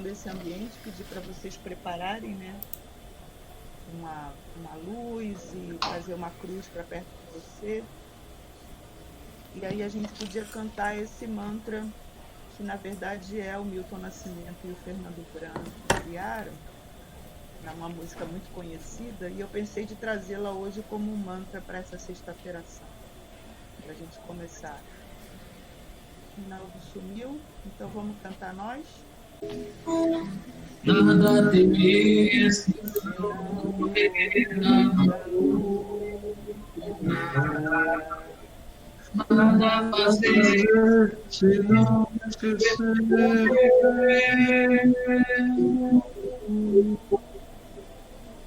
desse ambiente, pedir para vocês prepararem, né, uma luz e trazer uma cruz para perto de você. E aí a gente podia cantar esse mantra, que na verdade é o Milton Nascimento e o Fernando Branco criaram, é uma música muito conhecida, e eu pensei de trazê-la hoje como um mantra para essa sexta-feira santa, para a gente começar. O Rinaldo sumiu, então vamos cantar nós? Nada temer, nada fazer, se não esquecer.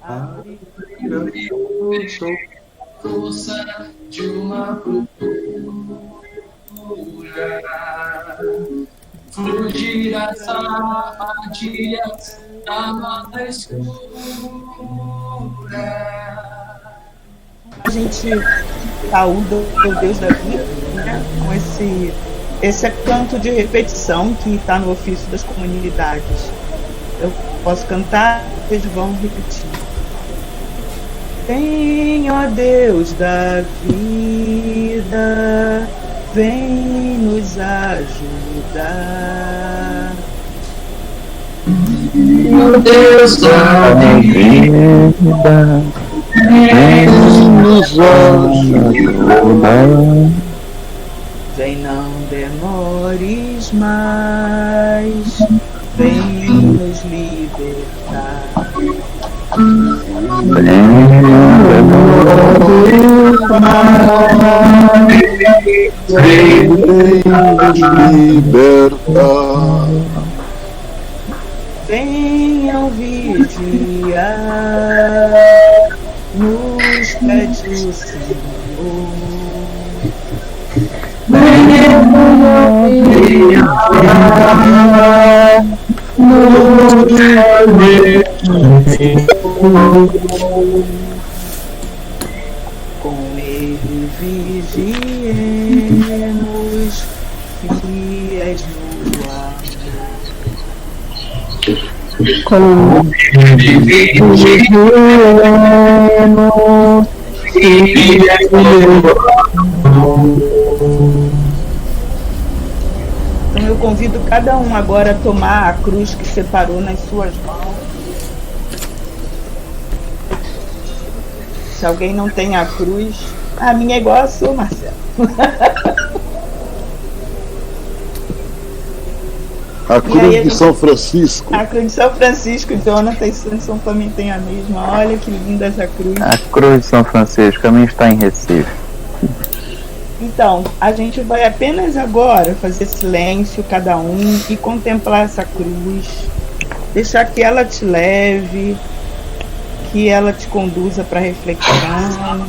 Abrir força de uma procura, fugir as armadilhas da mata escura. A gente saúda o Deus da vida, né, com esse canto de repetição que está no ofício das comunidades. Eu posso cantar, vocês vão repetir. Vem, ó Deus da vida, vem nos ajudar. Ó Deus da vida, vem nos ajudar. Vem, não demores mais, vem nos libertar. Vem nos libertar. Venham vigiar nos pede o Senhor. Venham vigiar nos pede Com ele vigiemos, fiéis no amor. Com ele vigiemos, fiéis no amor. Então eu convido cada um agora a tomar a cruz que separou nas suas mãos. Se alguém não tem a cruz, a minha é igual a sua, Marcelo. A cruz de São Francisco. A cruz de São Francisco, Jonathan e Sanson também tem a mesma. Olha que linda essa cruz. A cruz de São Francisco, a minha está em Recife. Então, a gente vai apenas agora fazer silêncio, cada um, e contemplar essa cruz. Deixar que ela te leve, que ela te conduza para a reflexão,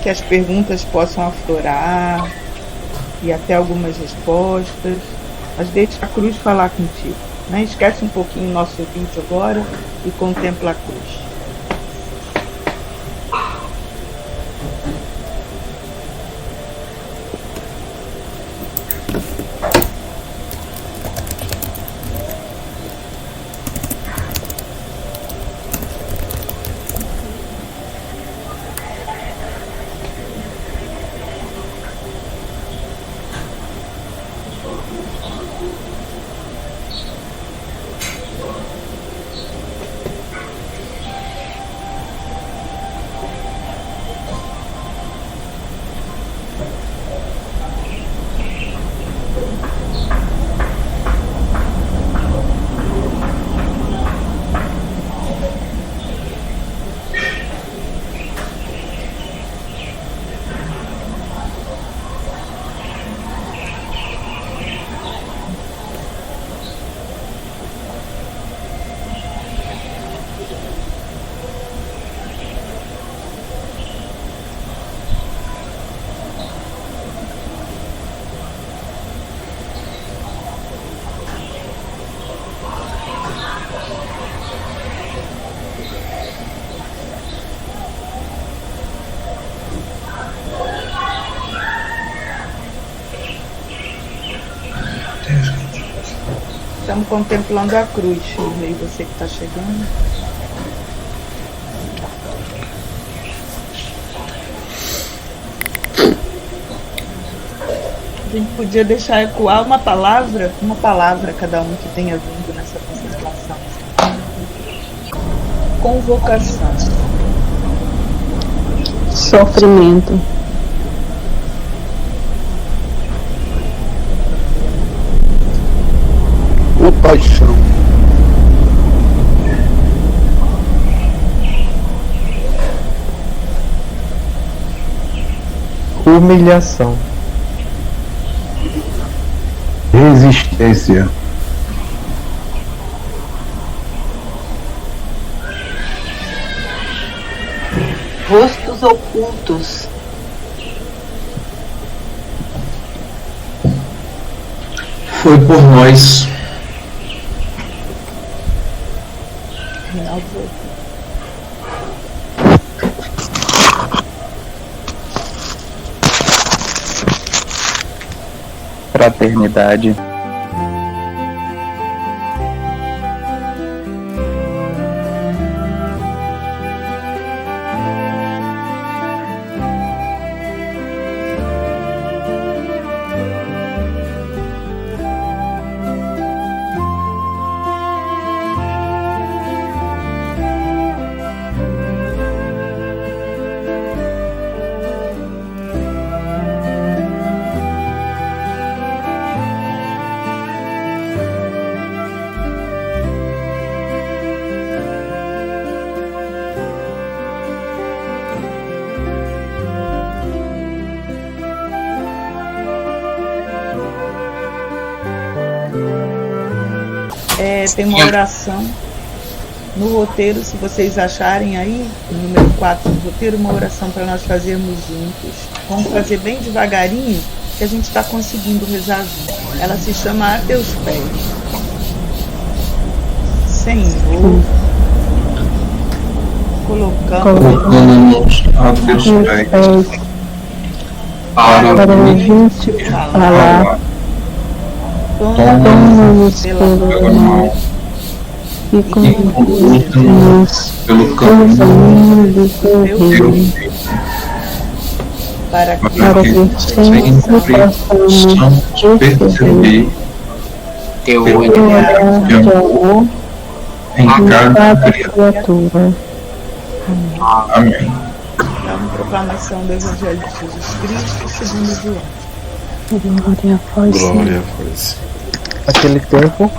que as perguntas possam aflorar e até algumas respostas. Mas deixa a cruz falar contigo, né? Esquece um pouquinho o nosso vídeo agora e contempla a cruz. estamos contemplando a cruz, Shirley, você que está chegando. A gente podia deixar ecoar uma palavra cada um que tenha vindo nessa contemplação. Convocação. Sofrimento. Compaixão. Humilhação. Resistência. Rostos ocultos. Foi por nós. Reinaldo. Fraternidade. Tem uma oração no roteiro, se vocês acharem aí, no número 4 do roteiro, uma oração para nós fazermos juntos. Vamos fazer bem devagarinho, que a gente está conseguindo rezar junto. Ela se chama A Teus Pés. Senhor, colocamos A teus pés para Para a gente falar, toma-nos pela mão e conduz-nos pelo pelo caminho do teu reino, para que para que sempre possamos perceber teu teu olhar de amor em em cada cada criatura. criatura. Amém. a proclamação do Evangelho de Jesus Cristo segundo João. Glória a vós, Senhor. Glória a vós. Naquele tempo,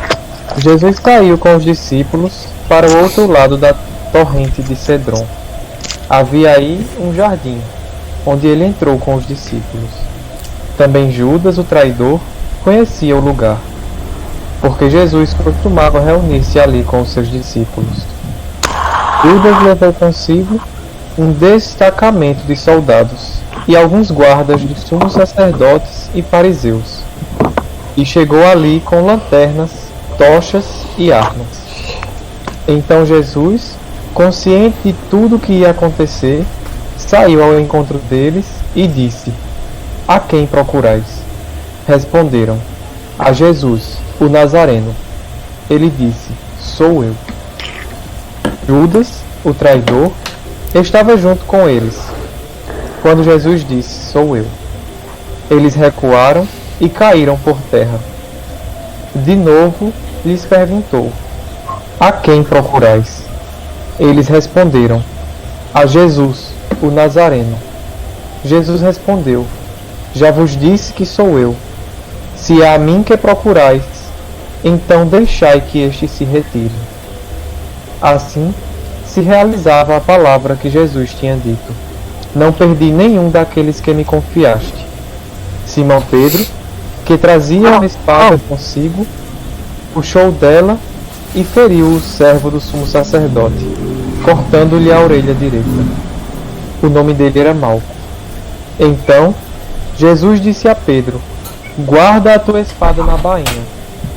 Jesus saiu com os discípulos para o outro lado da torrente de Cedron. Havia aí um jardim, onde ele entrou com os discípulos. Também Judas, o traidor, conhecia o lugar, porque Jesus costumava reunir-se ali com os seus discípulos. Judas levou consigo um destacamento de soldados e alguns guardas dos sumos sacerdotes e fariseus, e chegou ali com lanternas, tochas e armas. Então Jesus, consciente de tudo o que ia acontecer, saiu ao encontro deles e disse: A quem procurais? Responderam: A Jesus, o Nazareno. Ele disse: Sou eu. Judas, o traidor, estava junto com eles. Quando Jesus disse: Sou eu, eles recuaram e caíram por terra. De novo lhes perguntou: A quem procurais? Eles responderam: A Jesus, o Nazareno. Jesus respondeu: Já vos disse que sou eu. Se é a mim que procurais, então deixai que este se retire. Assim se realizava a palavra que Jesus tinha dito: Não perdi nenhum daqueles que me confiaste. Simão Pedro, que trazia uma espada consigo, puxou dela e feriu o servo do sumo sacerdote, cortando-lhe a orelha direita. O nome dele era Malco. Então Jesus disse a Pedro: Guarda a tua espada na bainha.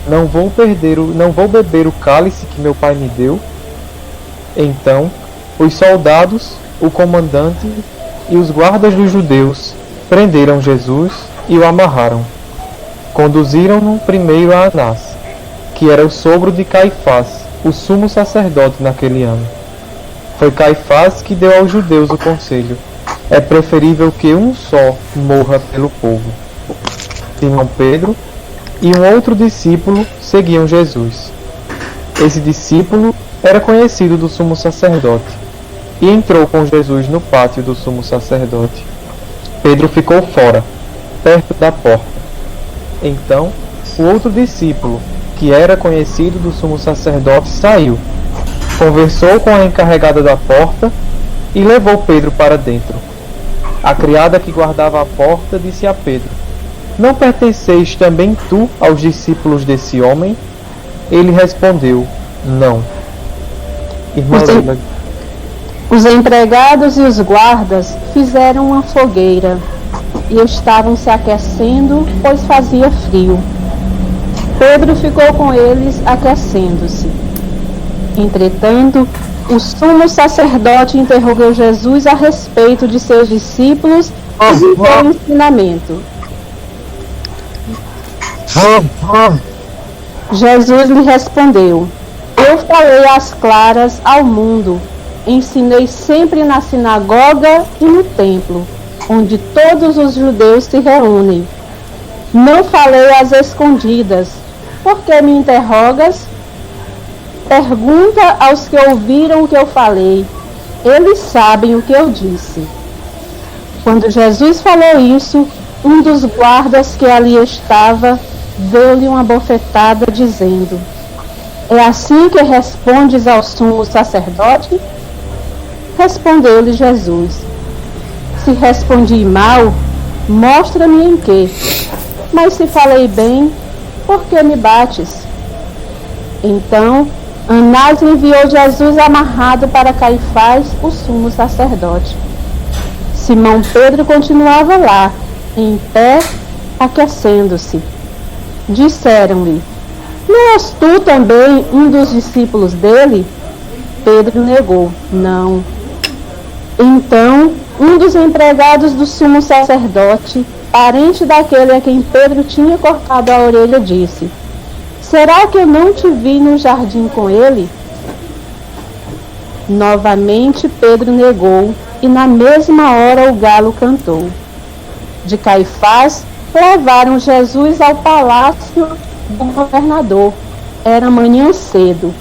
Não vou beber o cálice que meu pai me deu. Então os soldados, o comandante e os guardas dos judeus prenderam Jesus e o amarraram. Conduziram-no primeiro a Anás, que era o sogro de Caifás, o sumo sacerdote naquele ano. Foi Caifás que deu aos judeus o conselho: é preferível que um só morra pelo povo. Simão Pedro e um outro discípulo seguiam Jesus. Esse discípulo era conhecido do sumo sacerdote e entrou com Jesus no pátio do sumo sacerdote. Pedro ficou fora, perto da porta. Então, o outro discípulo, que era conhecido do sumo sacerdote, saiu, conversou com a encarregada da porta e levou Pedro para dentro. A criada que guardava a porta disse a Pedro: não pertenceis também tu aos discípulos desse homem? Ele respondeu: não. Irmã Leila. Os empregados e os guardas fizeram uma fogueira e estavam se aquecendo, pois fazia frio. Pedro ficou com eles aquecendo-se. Entretanto, o sumo sacerdote interrogou Jesus a respeito de seus discípulos e de seu ensinamento. Jesus lhe respondeu: eu falei às claras ao mundo, ensinei sempre na sinagoga e no templo, onde todos os judeus se reúnem. Não falei às escondidas. Por que me interrogas? Pergunta aos que ouviram o que eu falei. Eles sabem o que eu disse. Quando Jesus falou isso, um dos guardas que ali estava deu-lhe uma bofetada, dizendo: é assim que respondes ao sumo sacerdote? Respondeu-lhe Jesus: se respondi mal, mostra-me em quê. Mas se falei bem, por que me bates? Então Anás enviou Jesus amarrado para Caifás, o sumo sacerdote. Simão Pedro continuava lá, em pé, aquecendo-se. Disseram-lhe: não és tu também um dos discípulos dele? Pedro negou: não. Então, um dos empregados do sumo sacerdote, parente daquele a quem Pedro tinha cortado a orelha, disse: será que eu não te vi no jardim com ele? Novamente Pedro negou, e na mesma hora o galo cantou. De Caifás levaram Jesus ao palácio do governador. Era manhã cedo.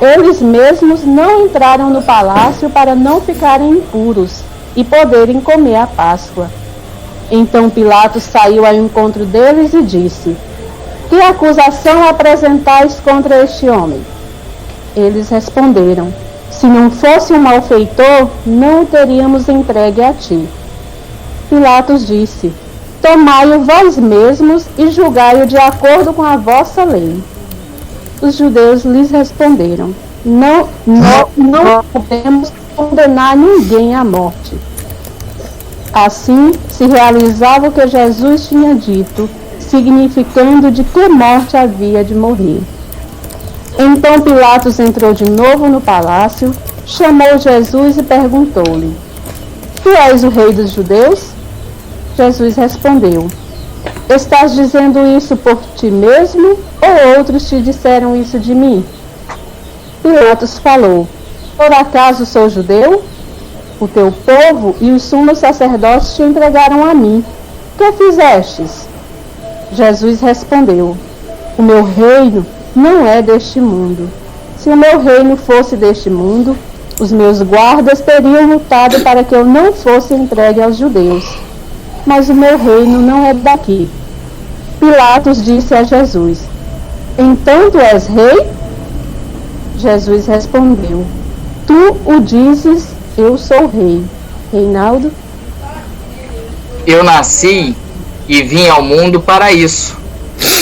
Eles mesmos não entraram no palácio para não ficarem impuros e poderem comer a Páscoa. Então Pilatos saiu ao encontro deles e disse: que acusação apresentais contra este homem? Eles responderam: se não fosse um malfeitor, não o teríamos entregue a ti. Pilatos disse: tomai-o vós mesmos e julgai-o de acordo com a vossa lei. Os judeus lhes responderam: não podemos condenar ninguém à morte. Assim se realizava o que Jesus tinha dito, significando de que morte havia de morrer. Então Pilatos entrou de novo no palácio, chamou Jesus e perguntou-lhe: tu és o rei dos judeus? Jesus respondeu: estás dizendo isso por ti mesmo, ou outros te disseram isso de mim? Pilatos falou: por acaso sou judeu? O teu povo e os sumos sacerdotes te entregaram a mim. Que fizestes? Jesus respondeu: o meu reino não é deste mundo. Se o meu reino fosse deste mundo, os meus guardas teriam lutado para que eu não fosse entregue aos judeus. Mas o meu reino não é daqui. Pilatos disse a Jesus: então tu és rei? Jesus respondeu: tu o dizes, eu sou rei. Reinaldo? Eu nasci e vim ao mundo para isso,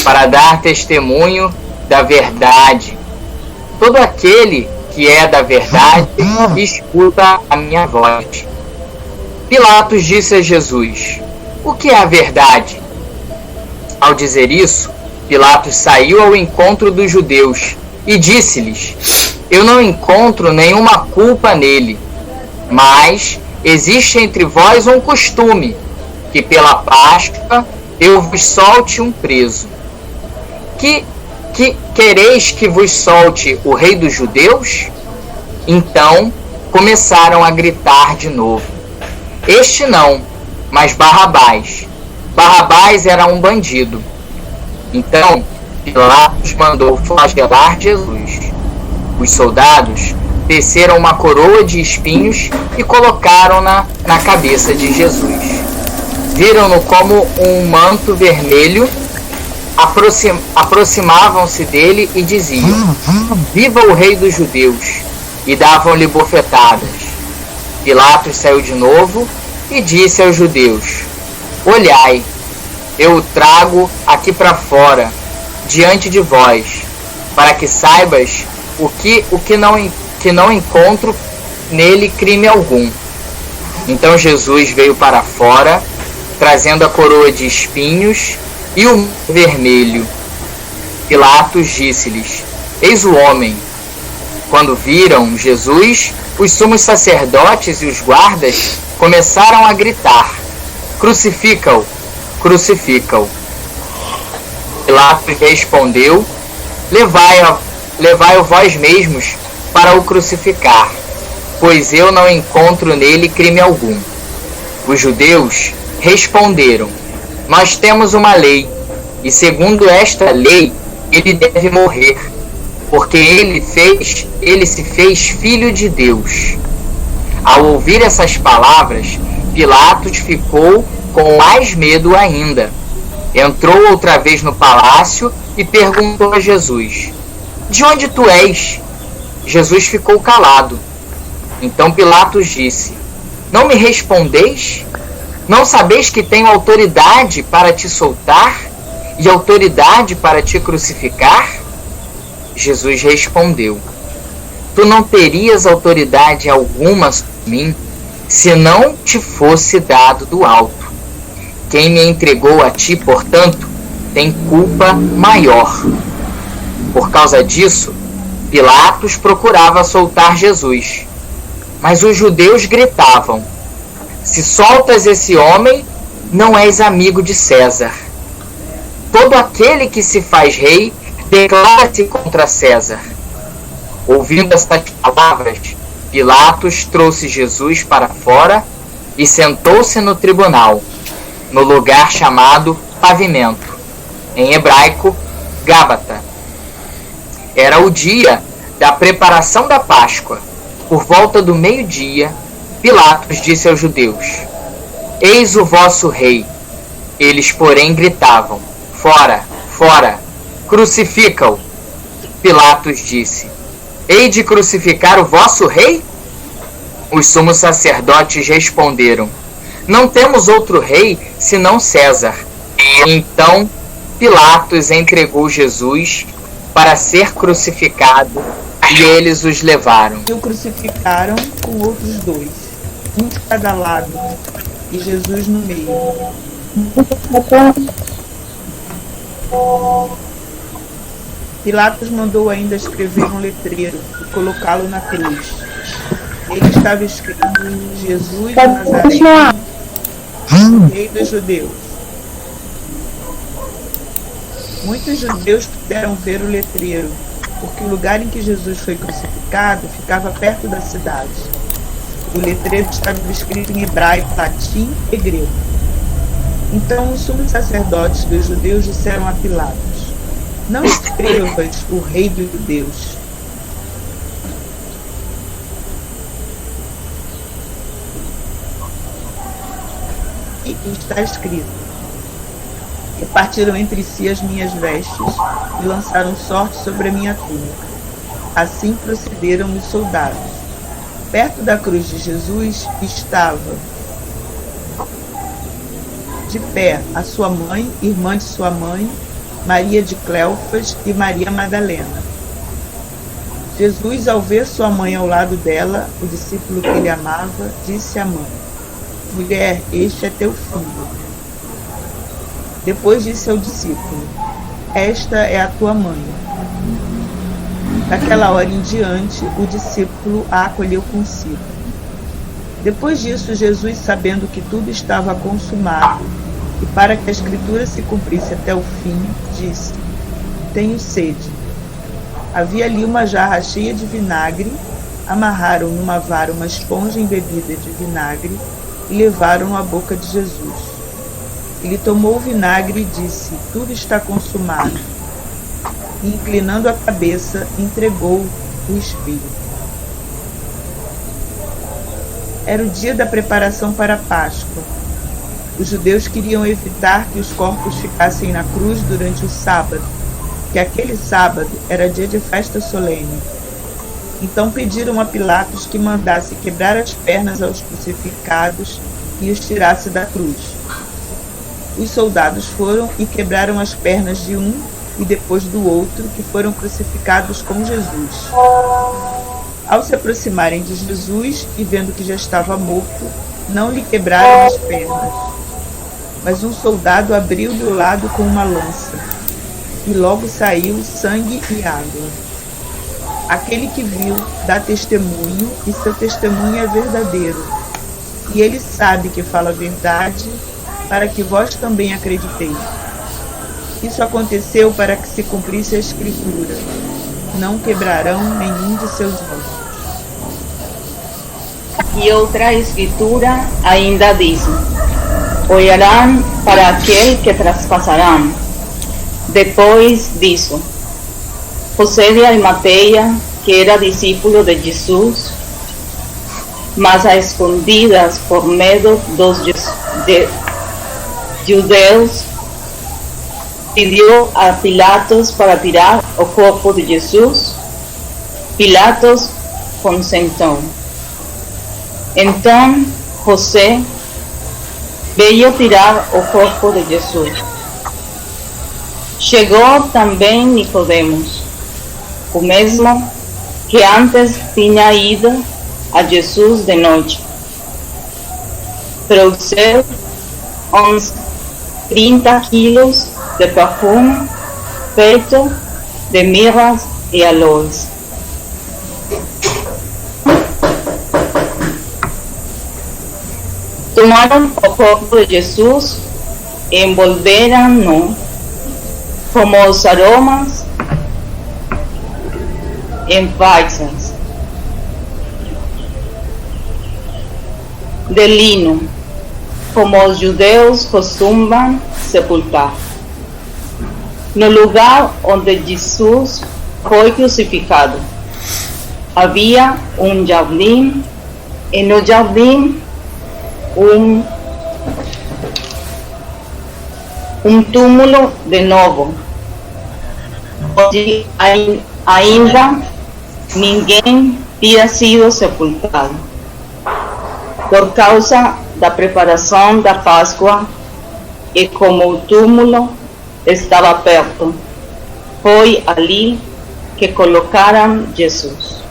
para dar testemunho da verdade. Todo aquele que é da verdade escuta a minha voz. Pilatos disse a Jesus: o que é a verdade? Ao dizer isso, Pilatos saiu ao encontro dos judeus e disse-lhes: eu não encontro nenhuma culpa nele, mas existe entre vós um costume, que pela Páscoa eu vos solte um preso. Que quereis que vos solte o rei dos judeus? Então começaram a gritar de novo. Este não, mas Barrabás. Barrabás era um bandido. Então Pilatos mandou flagelar Jesus. Os soldados teceram uma coroa de espinhos e colocaram-na na cabeça de Jesus. Viram-no como um manto vermelho, aproximavam-se dele e diziam: Viva o rei dos judeus! E davam-lhe bofetadas. Pilatos saiu de novo e disse aos judeus: Olhai, eu o trago aqui para fora, diante de vós, para que saibas que não encontro nele crime algum. Então Jesus veio para fora, trazendo a coroa de espinhos e o vermelho. Pilatos disse-lhes: Eis o homem. Quando viram Jesus, os sumos sacerdotes e os guardas começaram a gritar: Crucifica-o! Crucifica-o! Pilatos respondeu: Levai-o vós mesmos para o crucificar, pois eu não encontro nele crime algum. Os judeus responderam: Nós temos uma lei, e segundo esta lei, ele deve morrer, porque ele se fez filho de Deus. Ao ouvir essas palavras, Pilatos ficou com mais medo ainda. Entrou outra vez no palácio e perguntou a Jesus: De onde tu és? Jesus ficou calado. Então Pilatos disse: Não me respondeis? Não sabeis que tenho autoridade para te soltar e autoridade para te crucificar? Jesus respondeu: Tu não terias autoridade alguma sobre mim, se não te fosse dado do alto. Quem me entregou a ti, portanto, tem culpa maior. Por causa disso, Pilatos procurava soltar Jesus. Mas os judeus gritavam: Se soltas esse homem, não és amigo de César. Todo aquele que se faz rei declara-se contra César. Ouvindo estas palavras, Pilatos trouxe Jesus para fora e sentou-se no tribunal, no lugar chamado Pavimento, em hebraico, Gábata. Era o dia da preparação da Páscoa. Por volta do meio-dia, Pilatos disse aos judeus: Eis o vosso rei. Eles, porém, gritavam: Fora, fora, crucifica-o. Pilatos disse: Hei de crucificar o vosso rei? Os sumos sacerdotes responderam: Não temos outro rei senão César. Então Pilatos entregou Jesus para ser crucificado e eles os levaram. E o crucificaram com outros dois, um de cada lado, e Jesus no meio. Pilatos mandou ainda escrever um letreiro e colocá-lo na cruz. Ele estava escrito: Jesus de Nazaré, Rei dos Judeus. Muitos judeus puderam ver o letreiro, porque o lugar em que Jesus foi crucificado ficava perto da cidade. O letreiro estava escrito em hebraico, latim e grego. Então os sumos sacerdotes dos judeus disseram a Pilatos: Não escrevas o Rei dos Judeus. E está escrito: Repartiram entre si as minhas vestes e lançaram sorte sobre a minha túnica. Assim procederam os soldados. Perto da cruz de Jesus estava de pé a sua mãe, irmã de sua mãe, Maria de Cleofas e Maria Madalena. Jesus, ao ver sua mãe ao lado dela, o discípulo que ele amava, disse à mãe: Mulher, este é teu filho. Depois disse ao discípulo: Esta é a tua mãe. Daquela hora em diante, o discípulo a acolheu consigo. Depois disso, Jesus, sabendo que tudo estava consumado, e para que a Escritura se cumprisse até o fim, disse: tenho sede. Havia ali uma jarra cheia de vinagre, amarraram numa vara uma esponja embebida de vinagre e levaram à boca de Jesus. Ele tomou o vinagre e disse: tudo está consumado. E, inclinando a cabeça, entregou o espírito. Era o dia da preparação para a Páscoa. Os judeus queriam evitar que os corpos ficassem na cruz durante o sábado, que aquele sábado era dia de festa solene. Então pediram a Pilatos que mandasse quebrar as pernas aos crucificados e os tirasse da cruz. Os soldados foram e quebraram as pernas de um e depois do outro, que foram crucificados com Jesus. Ao se aproximarem de Jesus e vendo que já estava morto, não lhe quebraram as pernas. Mas um soldado abriu-lhe o lado com uma lança, e logo saiu sangue e água. Aquele que viu dá testemunho, e seu testemunho é verdadeiro. E ele sabe que fala a verdade, para que vós também acrediteis. Isso aconteceu para que se cumprisse a Escritura: não quebrarão nenhum de seus ossos. E outra escritura ainda diz: olharão para aquele que traspassarão. Depois disso, José de Arimateia, que era discípulo de Jesus, mas a escondidas por medo dos judeus, pediu a Pilatos para tirar o corpo de Jesus. Pilatos consentiu. Então José veio tirar o corpo de Jesus. Chegou também Nicodemos, o mesmo que antes tinha ido a Jesus de noite. Trouxeu uns 30 quilos de perfume feito de mirras e aloes. Tomaram o corpo de Jesus e envolveram-no como os aromas em faixas de lino, como os judeus costumam sepultar. No lugar onde Jesus foi crucificado, havia um jardim, e no jardim um túmulo de novo, onde ainda ninguém tinha sido sepultado. Por causa da preparação da Páscoa, e como o túmulo estava perto, foi ali que colocaram Jesus.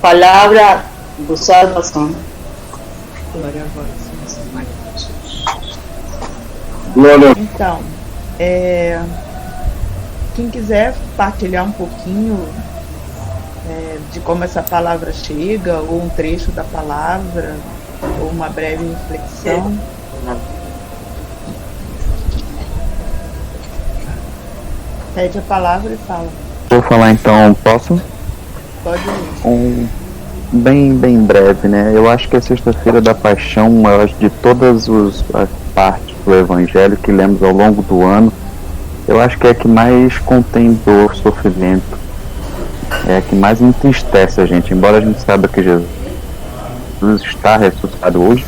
Palavra do salvação. Glória a vós, Senhor. Glória. Então, quem quiser partilhar um pouquinho de como essa palavra chega, ou um trecho da palavra, ou uma breve reflexão. Pede a palavra e fala. Vou falar então, posso? Pode ir. Bem breve, né? Eu acho que a Sexta-feira da Paixão, eu acho, de todas as partes do Evangelho que lemos ao longo do ano, eu acho que é a que mais contém dor, sofrimento, é a que mais entristece a gente. Embora a gente saiba que Jesus está ressuscitado hoje,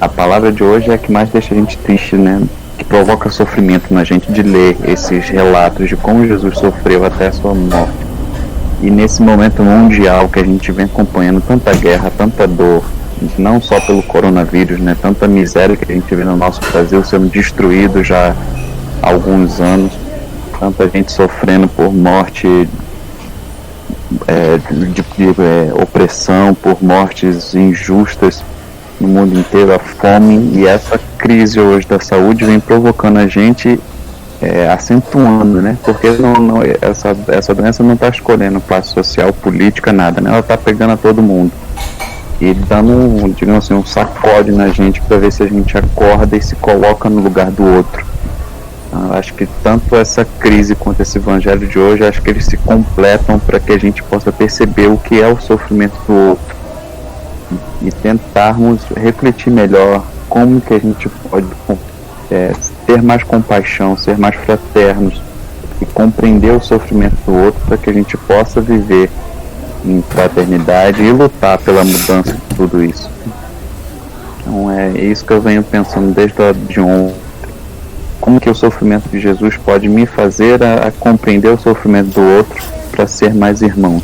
a palavra de hoje é a que mais deixa a gente triste, né? Que provoca sofrimento na gente de ler esses relatos de como Jesus sofreu até a sua morte. E nesse momento mundial que a gente vem acompanhando tanta guerra, tanta dor, não só pelo coronavírus, né? Tanta miséria que a gente vê no nosso Brasil sendo destruído já há alguns anos, tanta gente sofrendo por morte de opressão, por mortes injustas no mundo inteiro, a fome, e essa crise hoje da saúde vem provocando a gente, acentuando, né? Porque essa doença não está escolhendo classe social, política, nada, né? Ela está pegando a todo mundo e dando, digamos assim, um sacode na gente para ver se a gente acorda e se coloca no lugar do outro. Eu acho que tanto essa crise quanto esse evangelho de hoje, acho que eles se completam para que a gente possa perceber o que é o sofrimento do outro e tentarmos refletir melhor como que a gente pode ter mais compaixão, ser mais fraternos e compreender o sofrimento do outro para que a gente possa viver em fraternidade e lutar pela mudança de tudo isso. Então é isso que eu venho pensando desde a de ontem. Como que o sofrimento de Jesus pode me fazer a compreender o sofrimento do outro para ser mais irmãos?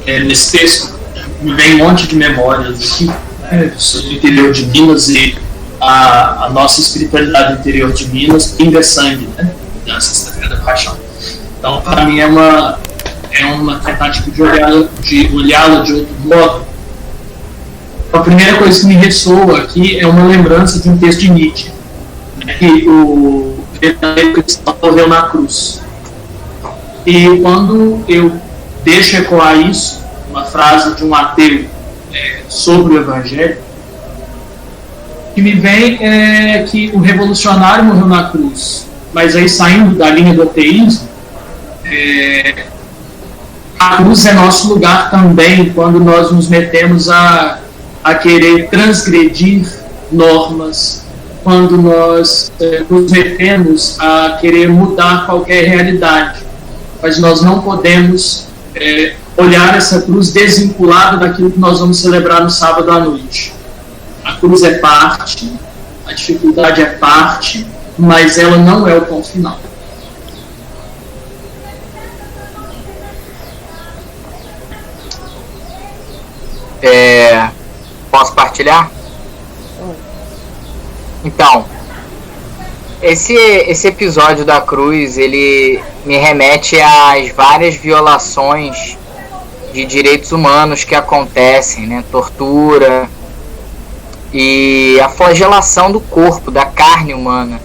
Nesse texto, me vem um monte de memórias aqui, do interior de Minas, e a nossa espiritualidade do interior de Minas pinga sangue, né? Da Sexta-feira da Paixão. Então, para mim, é uma tentativa de olhá-la de outro modo. A primeira coisa que me ressoa aqui é uma lembrança de um texto de Nietzsche, que o verdadeiro cristão morreu na cruz. E quando eu deixo ecoar isso, uma frase de um ateu sobre o Evangelho, o que me vem é que o revolucionário morreu na cruz, mas aí saindo da linha do ateísmo, a cruz é nosso lugar também quando nós nos metemos a querer transgredir normas, quando nós nos metemos a querer mudar qualquer realidade. Mas nós não podemos olhar essa cruz desvinculada daquilo que nós vamos celebrar no sábado à noite. A cruz é parte, a dificuldade é parte, mas ela não é o ponto final. Posso partilhar? Então, esse episódio da cruz, ele me remete às várias violações de direitos humanos que acontecem, né? Tortura e a flagelação do corpo, da carne humana.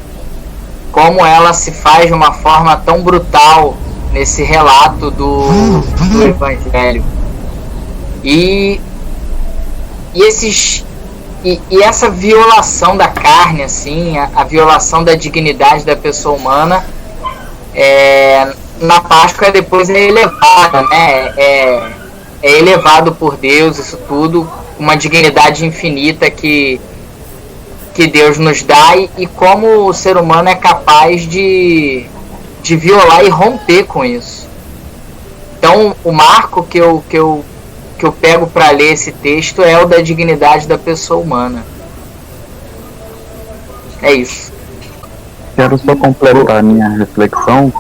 Como ela se faz de uma forma tão brutal nesse relato do Evangelho. E essa violação da carne, assim, a violação da dignidade da pessoa humana, na Páscoa depois é elevada, né? É elevado por Deus, isso tudo, uma dignidade infinita que Deus nos dá, e como o ser humano é capaz de violar e romper com isso. Então, o marco que eu pego para ler esse texto é o da dignidade da pessoa humana. É isso. Quero só completar a minha reflexão.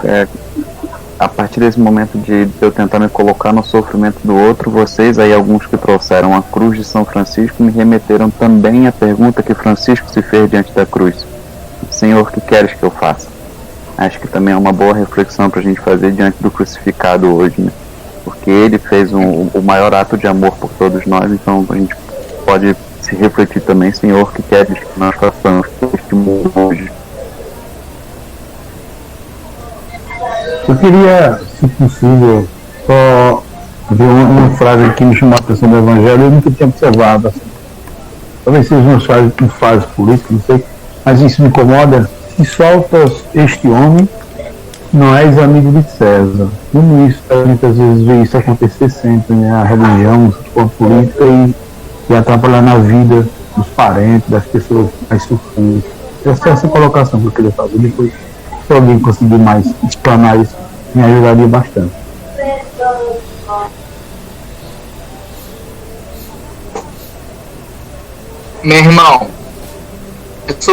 A partir desse momento de eu tentar me colocar no sofrimento do outro, vocês aí, alguns que trouxeram a cruz de São Francisco, me remeteram também à pergunta que Francisco se fez diante da cruz: Senhor, que queres que eu faça? Acho que também é uma boa reflexão para a gente fazer diante do crucificado hoje, né? Porque ele fez o maior ato de amor por todos nós, então a gente pode se refletir também: Senhor, que queres que nós façamos por este mundo hoje? Eu queria, se possível, só ver uma frase que me chamou a atenção do Evangelho. Eu nunca tinha observado. Assim. Talvez seja uma frase política, não sei, mas isso me incomoda. Se soltas este homem, não és amigo de César. Como isso, a gente às vezes vê isso acontecer sempre, né? A religião, a política e atrapalhar na vida dos parentes, das pessoas mais sofridas. Essa é essa colocação que eu queria fazer. Depois, se alguém conseguir mais explanar isso, me ajudaria bastante. Meu irmão, isso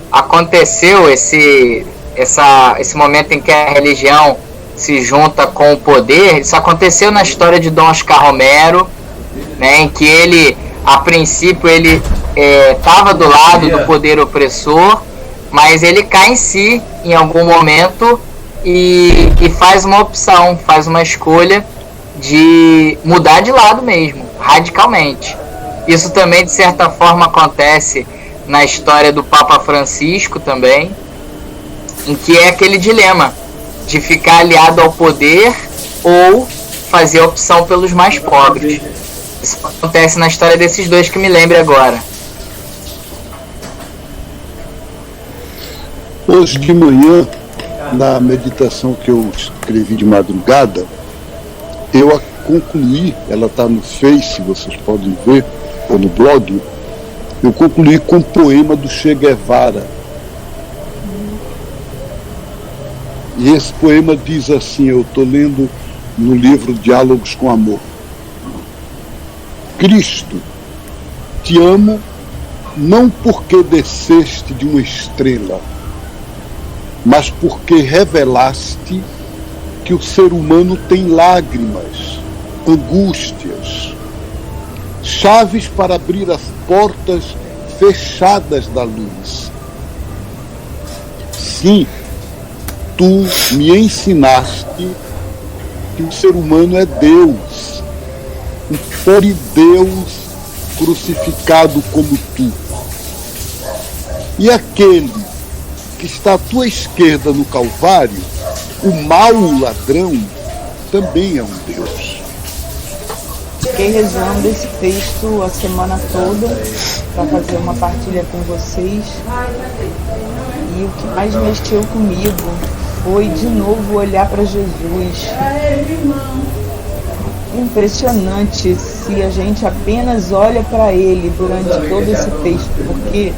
aconteceu, esse momento em que a religião se junta com o poder. Isso aconteceu na história de Dom Oscar Romero, né, em que ele, a princípio, ele estava do lado do poder opressor, mas ele cai em si em algum momento e faz uma opção, faz uma escolha de mudar de lado mesmo, radicalmente. Isso também, de certa forma, acontece na história do Papa Francisco também, em que é aquele dilema de ficar aliado ao poder ou fazer a opção pelos mais pobres. Isso acontece na história desses dois que me lembro agora. Hoje de manhã, na meditação que eu escrevi de madrugada, eu a concluí, ela está no Face, vocês podem ver, ou no blog, eu concluí com um poema do Che Guevara. E esse poema diz assim, eu estou lendo no livro Diálogos com Amor. Cristo, te amo não porque desceste de uma estrela, mas porque revelaste que o ser humano tem lágrimas, angústias, chaves para abrir as portas fechadas da luz. Sim, tu me ensinaste que o ser humano é Deus, um polideus crucificado como tu. E aquele que está à tua esquerda no Calvário, o mau ladrão, também é um Deus. Fiquei rezando esse texto a semana toda para fazer uma partilha com vocês. E o que mais mexeu comigo foi de novo olhar para Jesus. Impressionante se a gente apenas olha para ele durante todo esse texto, porque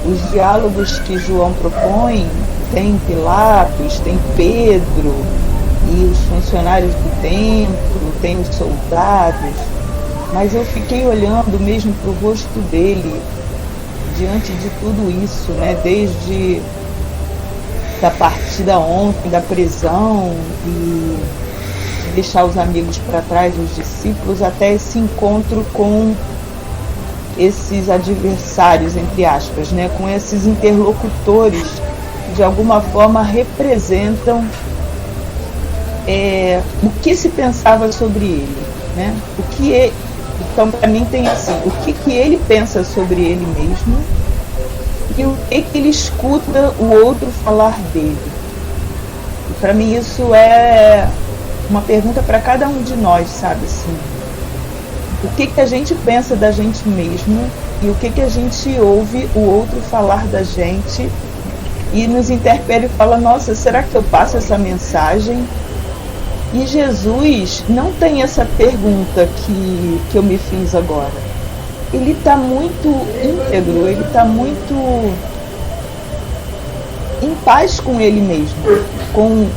os diálogos que João propõe tem Pilatos, tem Pedro e os funcionários do templo, tem os soldados, mas eu fiquei olhando mesmo para o rosto dele diante de tudo isso, né? Desde da partida ontem, da prisão e deixar os amigos para trás, os discípulos, até esse encontro com esses adversários, entre aspas, né? Com esses interlocutores que de alguma forma representam o que se pensava sobre ele, né? Então, para mim tem assim, o que ele pensa sobre ele mesmo e o que ele escuta o outro falar dele. E para mim isso é uma pergunta para cada um de nós, sabe assim? O que a gente pensa da gente mesmo e o que a gente ouve o outro falar da gente e nos interpela e fala, nossa, será que eu passo essa mensagem? E Jesus não tem essa pergunta que eu me fiz agora. Ele está muito íntegro, ele está muito em paz com ele mesmo, com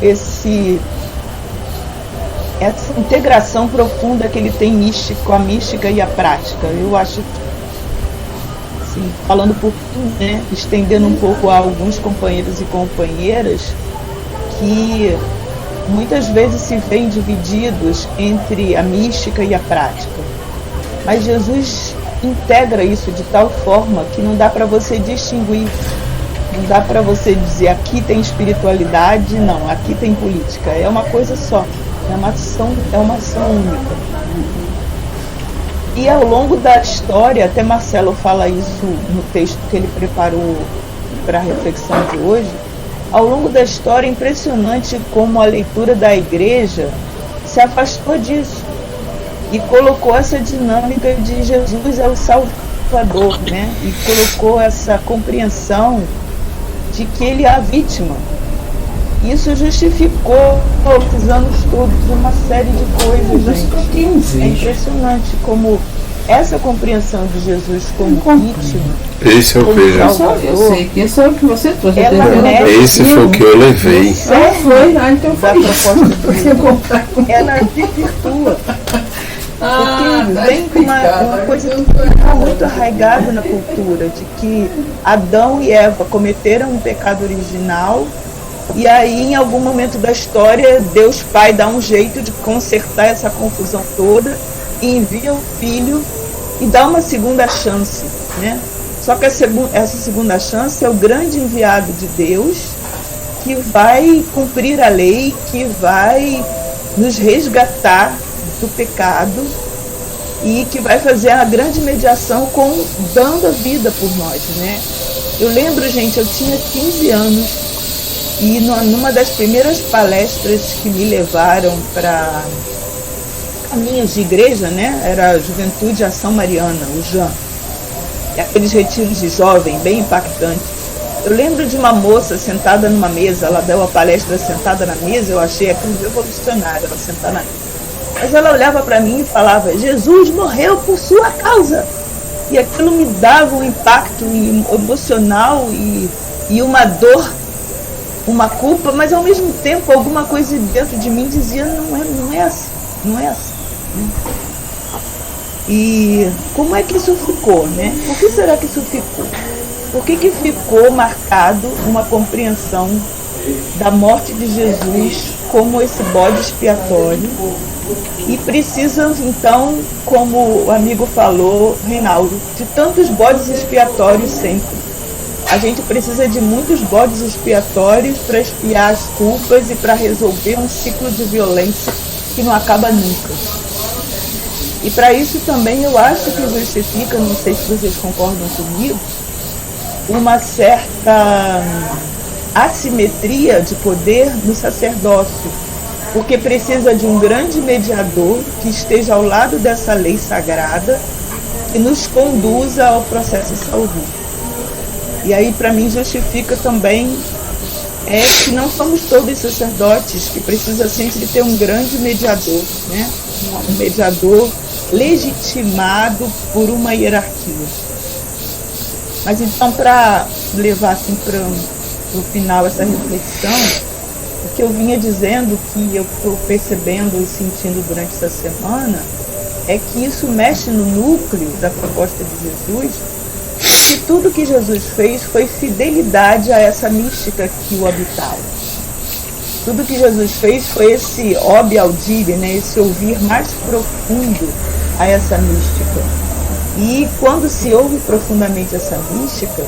essa integração profunda que ele tem com a mística e a prática. Eu acho, assim, falando por mim, né, estendendo um pouco a alguns companheiros e companheiras que muitas vezes se veem divididos entre a mística e a prática. Mas Jesus integra isso de tal forma que não dá para você distinguir, não dá para você dizer aqui tem espiritualidade, não, aqui tem política. É uma coisa só, é uma ação única. E ao longo da história, até Marcelo fala isso no texto que ele preparou para a reflexão de hoje, ao longo da história é impressionante como a leitura da igreja se afastou disso e colocou essa dinâmica de Jesus é o Salvador, né? E colocou essa compreensão de que ele é a vítima. Isso justificou esses anos todos uma série de coisas, gente. É impressionante como essa compreensão de Jesus como vítima. Esse eu vejo. Eu sei que esse é o que você trouxe. Esse foi o que eu levei. Foi? Então foi. Da proposta do ela desvirtua. Porque vem com uma coisa que está muito arraigada na cultura, de que Adão e Eva cometeram um pecado original e aí em algum momento da história Deus Pai dá um jeito de consertar essa confusão toda e envia o Filho e dá uma segunda chance, né? Só que essa segunda chance é o grande enviado de Deus que vai cumprir a lei, que vai nos resgatar do pecado e que vai fazer a grande mediação dando a vida por nós, né? Eu lembro, gente, eu tinha 15 anos e numa das primeiras palestras que me levaram para caminhos de igreja, né? Era a Juventude Ação Mariana, o JAM. E aqueles retiros de jovem bem impactantes. Eu lembro de uma moça sentada numa mesa, ela deu a palestra sentada na mesa, eu achei aquilo revolucionário, ela sentada na mesa. Mas ela olhava para mim e falava, Jesus morreu por sua causa. E aquilo me dava um impacto emocional e uma dor, uma culpa, mas ao mesmo tempo alguma coisa dentro de mim dizia, não é assim, não é assim. Né? E como é que isso ficou, né? Por que será que isso ficou? Por que ficou marcado uma compreensão da morte de Jesus como esse bode expiatório? E precisa, então, como o amigo falou, Reinaldo, de tantos bodes expiatórios sempre. A gente precisa de muitos bodes expiatórios para expiar as culpas e para resolver um ciclo de violência que não acaba nunca. E para isso também eu acho que justifica, não sei se vocês concordam comigo, uma certa assimetria de poder no sacerdócio, porque precisa de um grande mediador que esteja ao lado dessa lei sagrada e nos conduza ao processo salvífico. E aí, para mim, justifica também que não somos todos sacerdotes, que precisa sempre ter um grande mediador, né? Um mediador legitimado por uma hierarquia. Mas então, para levar assim para o final essa reflexão, o que eu vinha dizendo, que eu estou percebendo e sentindo durante essa semana, é que isso mexe no núcleo da proposta de Jesus, que tudo que Jesus fez foi fidelidade a essa mística que o habitava. Tudo que Jesus fez foi esse ob audire, né, esse ouvir mais profundo a essa mística. E quando se ouve profundamente essa mística,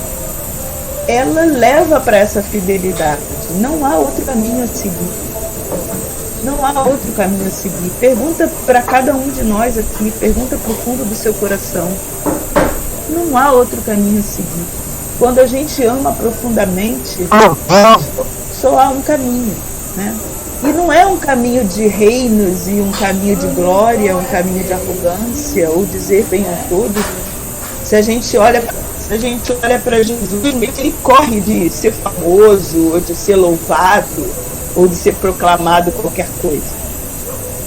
ela leva para essa fidelidade. Não há outro caminho a seguir. Não há outro caminho a seguir. Pergunta para cada um de nós aqui, pergunta para o fundo do seu coração. Não há outro caminho a seguir. Quando a gente ama profundamente, só há um caminho, né? E não é um caminho de reinos e um caminho de glória, um caminho de arrogância ou dizer venham todos. Se a gente olha para Jesus, ele corre de ser famoso, ou de ser louvado, ou de ser proclamado qualquer coisa.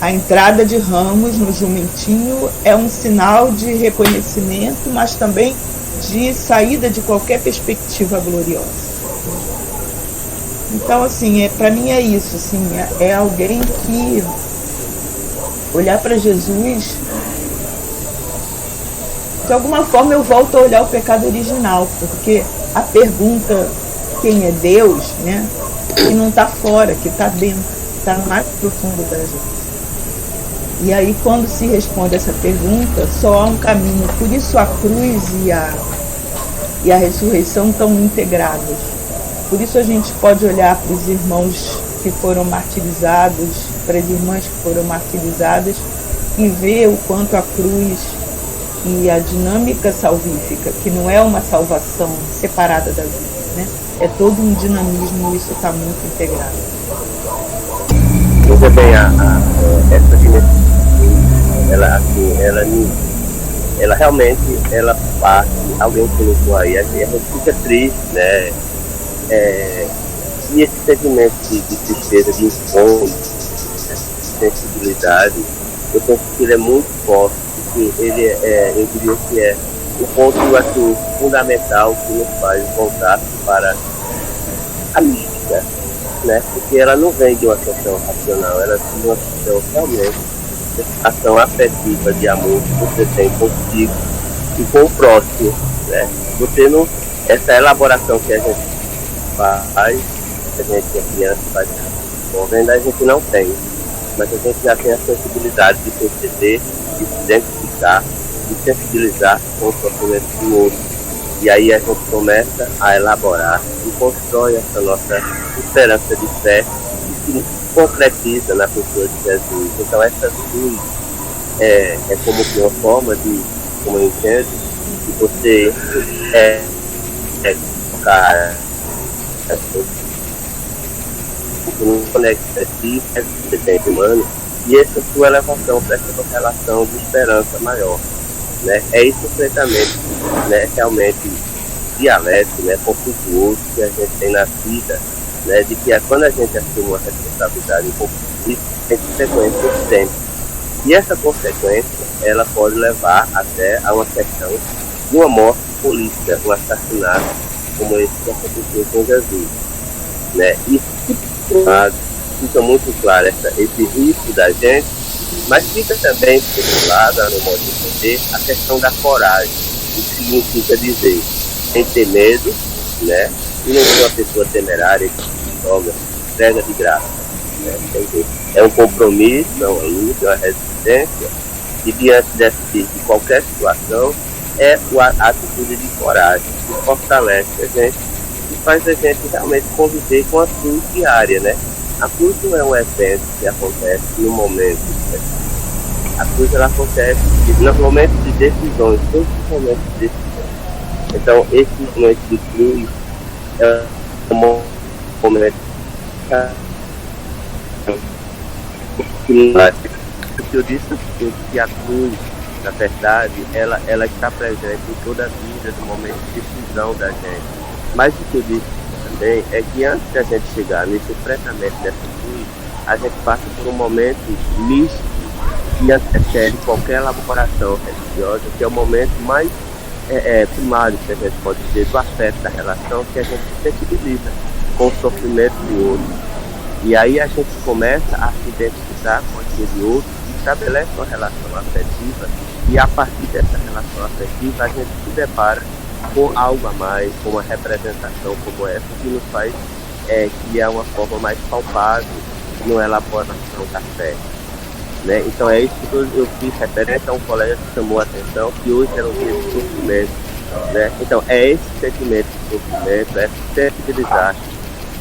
A entrada de ramos no jumentinho é um sinal de reconhecimento, mas também de saída de qualquer perspectiva gloriosa. Então, assim, para mim é isso, assim, é alguém que olhar para Jesus, de alguma forma eu volto a olhar o pecado original, porque a pergunta quem é Deus, né, que não está fora, que está dentro, está mais profundo da gente. E aí quando se responde essa pergunta, só há um caminho. Por isso a cruz e a ressurreição estão integradas. Por isso a gente pode olhar para os irmãos que foram martirizados, para as irmãs que foram martirizadas, e ver o quanto a cruz e a dinâmica salvífica, que não é uma salvação separada da vida, né? É todo um dinamismo, e isso está muito integrado. Veja bem, essa dimensão, ela realmente, ela parte, alguém colocou aí, a gente fica triste, né? E esse sentimento de tristeza, de incômodo, de sensibilidade, eu penso que ele é muito forte, porque ele eu diria que é o ponto assim, fundamental que nos faz voltar para a mística, né? Porque ela não vem de uma questão racional, ela vem de uma questão realmente, ação afetiva de amor que você tem consigo e com o próximo, né? Você não, essa elaboração que a gente faz, a gente é criança, faz correndo, a gente não tem, mas a gente já tem a sensibilidade de perceber, de se identificar, de sensibilizar com o sofrimento do outro. E aí a gente começa a elaborar e constrói essa nossa esperança de fé que se concretiza na pessoa de Jesus. Então essa cruz é como que uma forma de, como eu entendo, de você tocar um conecta si, você tem humano, e essa sua elevação para essa relação de esperança maior, né? É isso completamente, né? Realmente dialético, né, conflituoso que a gente tem na vida, né, de que quando a gente assume uma responsabilidade em conflito, tem consequências sempre. E essa consequência, ela pode levar até a uma questão de uma morte política, um assassinato, como esse que aconteceu com Jesus. Né? E fica muito claro esse risco da gente, mas fica também, por outro lado, no modo de entender, a questão da coragem, o que significa dizer, sem ter medo, né? E não ser uma pessoa temerária que se joga, entrega de graça. Né? É um compromisso, é uma resistência, e diante de qualquer situação, é a atitude de coragem, que fortalece a gente e faz a gente realmente conviver com a cruz diária, né? A cruz não é um evento que acontece no momento, né? A cruz ela acontece nos momentos de decisões, todos os momentos de decisões. Então, esse momento de cruz é um momento que eu disse que a cruz, na verdade, ela está presente em toda a vida, no momento de decisão da gente. Mas o que eu disse também é que antes da gente chegar nesse enfrentamento dessa cruz, a gente passa por um momento misto que antecede qualquer elaboração religiosa, que é o momento mais primário que a gente pode dizer do afeto da relação, que a gente se sensibiliza com o sofrimento do outro. E aí a gente começa a se identificar com aquele outro, estabelece uma relação afetiva, e a partir dessa relação afetiva a gente se depara com algo a mais, com uma representação como essa, que nos faz criar uma forma mais palpável na elaboração da fé. Né? Então é isso que eu fiz referência a um colega que chamou a atenção, que hoje era um dia de sofrimento. Né? Então é esse sentimento de sofrimento, é se sensibilizar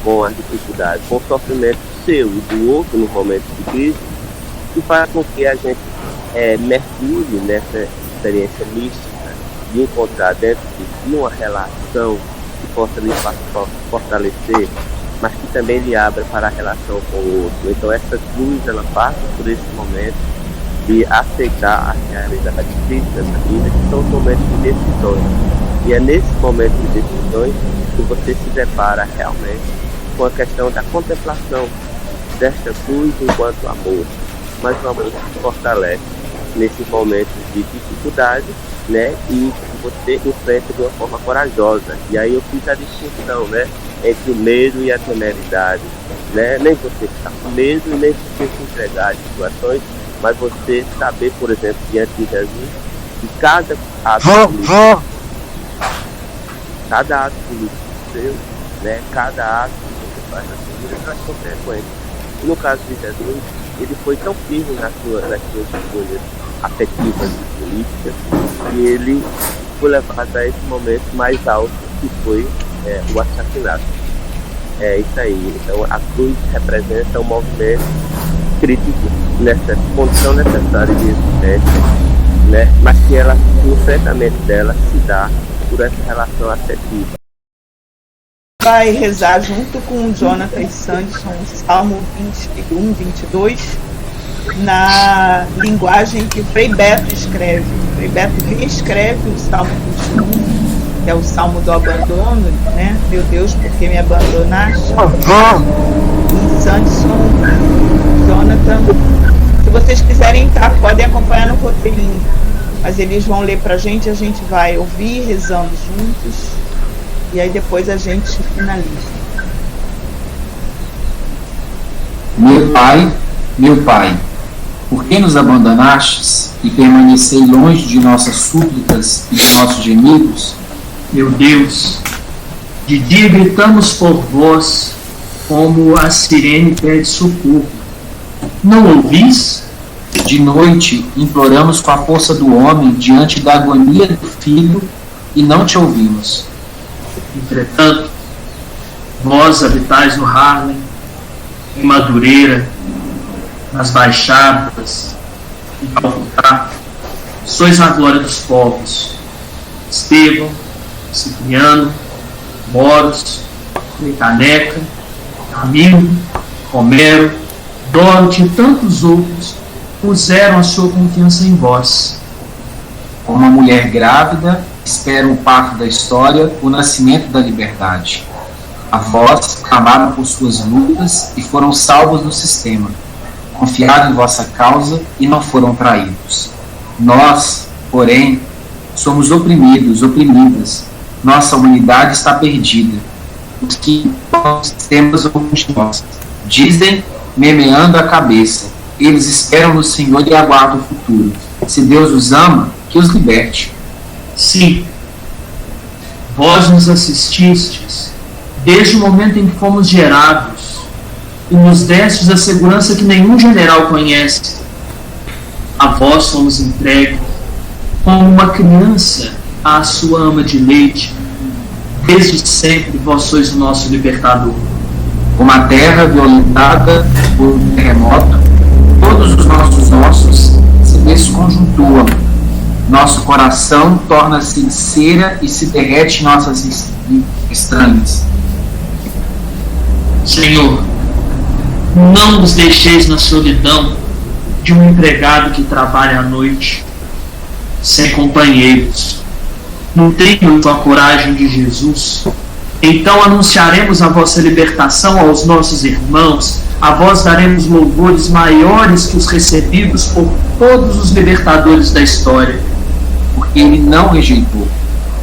com as dificuldades, com o sofrimento seu e do outro no momento de crise, que faz com que a gente mergulhe nessa experiência mística de encontrar dentro de si uma relação que possa lhe fortalecer, mas que também lhe abra para a relação com o outro. Então essa cruz, ela passa por esse momento de aceitar a realidade crítica dessa vida, que são os momentos de decisões. E é nesse momento de decisões que você se depara realmente com a questão da contemplação desta cruz enquanto amor, mas um amor que se fortalece nesses momentos de dificuldade, né, e que você enfrenta de uma forma corajosa. E aí eu fiz a distinção, né, entre o medo e a temeridade, né? Nem você ficar com medo e nem você se entregar de situações, mas você saber, por exemplo, diante de Jesus, que cada ato político, seu, né, cada ato que você faz na sua vida traz consequências. E no caso de Jesus, ele foi tão firme nas suas escolhas afetivas e políticas, que ele foi levado a esse momento mais alto, que foi o assassinato. É isso aí. Então a cruz representa um movimento crítico nessa condição necessária de existência, né? Mas que o enfrentamento dela se dá por essa relação afetiva. Vai rezar junto com o Jonathan e Sanderson o Salmo 21, 22, na linguagem que o Frei Beto escreve. O Frei Beto reescreve o Salmo 21, que é o Salmo do abandono, né? Meu Deus, por que me abandonaste? E Sanderson, Jonathan, se vocês quiserem, podem acompanhar no roteirinho, mas eles vão ler pra gente, a gente vai ouvir rezando juntos, e aí depois a gente finaliza. Meu Pai, por que nos abandonastes e permanecei longe de nossas súplicas e de nossos gemidos? Meu Deus, de dia gritamos por vós, como a sirene pede socorro. Não ouvis? De noite imploramos com a força do homem diante da agonia do filho e não te ouvimos. Entretanto, vós habitais no Harlem, em Madureira, nas Baixadas, em Calcutá, sois a glória dos povos. Estevão, Cipriano, Moros, Caneca, Camilo, Romero, Dorothy e tantos outros puseram a sua confiança em vós. Como uma mulher grávida esperam o parto da história, o nascimento da liberdade. Avós clamaram por suas lutas e foram salvos no sistema. Confiaram em vossa causa e não foram traídos. Nós, porém, somos oprimidos, oprimidas. Nossa humanidade está perdida. Os que temos alguns de nós dizem, memeando a cabeça. Eles esperam no Senhor e aguardam o futuro. Se Deus os ama, que os liberte. Sim, vós nos assististes desde o momento em que fomos gerados e nos destes a segurança que nenhum general conhece. A vós somos entregues como uma criança à sua ama de leite. Desde sempre vós sois o nosso libertador. Como a terra violentada por um terremoto, todos os nossos ossos se desconjuntuam. Nosso coração torna-se de cera e se derrete em nossas estranhas. Senhor, não nos deixeis na solidão de um empregado que trabalha à noite, sem companheiros. Não tenho a coragem de Jesus. Então anunciaremos a vossa libertação aos nossos irmãos. A vós daremos louvores maiores que os recebidos por todos os libertadores da história. Porque ele não rejeitou,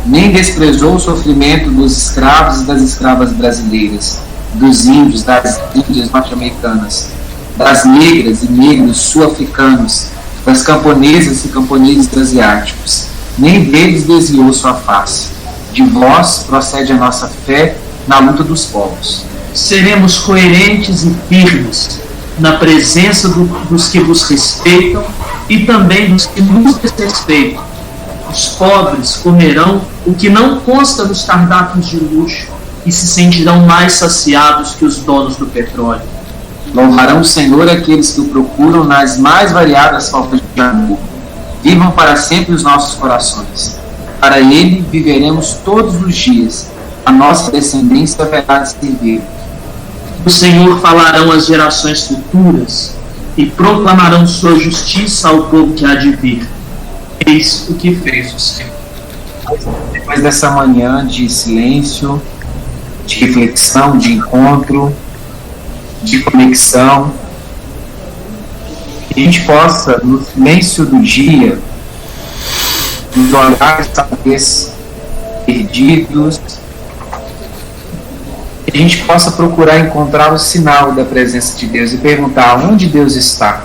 nem desprezou o sofrimento dos escravos e das escravas brasileiras, dos índios, das índias norte-americanas, das negras e negros sul-africanos, das camponesas e camponeses asiáticos. Nem deles desviou sua face. De vós procede a nossa fé na luta dos povos. Seremos coerentes e firmes na presença dos que vos respeitam e também dos que nos desrespeitam. Os pobres comerão o que não consta nos cardápios de luxo e se sentirão mais saciados que os donos do petróleo. Louvarão o Senhor aqueles que o procuram nas mais variadas formas de amor. Vivam para sempre os nossos corações. Para ele viveremos todos os dias. A nossa descendência haverá de servir. O Senhor falarão às gerações futuras e proclamarão sua justiça ao povo que há de vir. Eis o que fez o Senhor. Depois dessa manhã de silêncio, de reflexão, de encontro, de conexão, que a gente possa, no silêncio do dia, nos olhares talvez perdidos, que a gente possa procurar encontrar o sinal da presença de Deus e perguntar onde Deus está.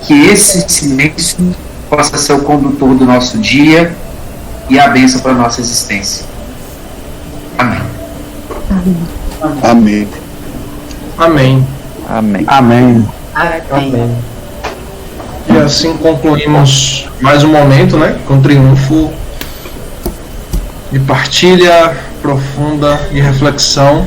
Que esse silêncio possa ser o condutor do nosso dia e a bênção para a nossa existência. Amém. Amém. Amém. Amém. Amém. Amém. E assim concluímos mais um momento, né, com triunfo de partilha profunda e reflexão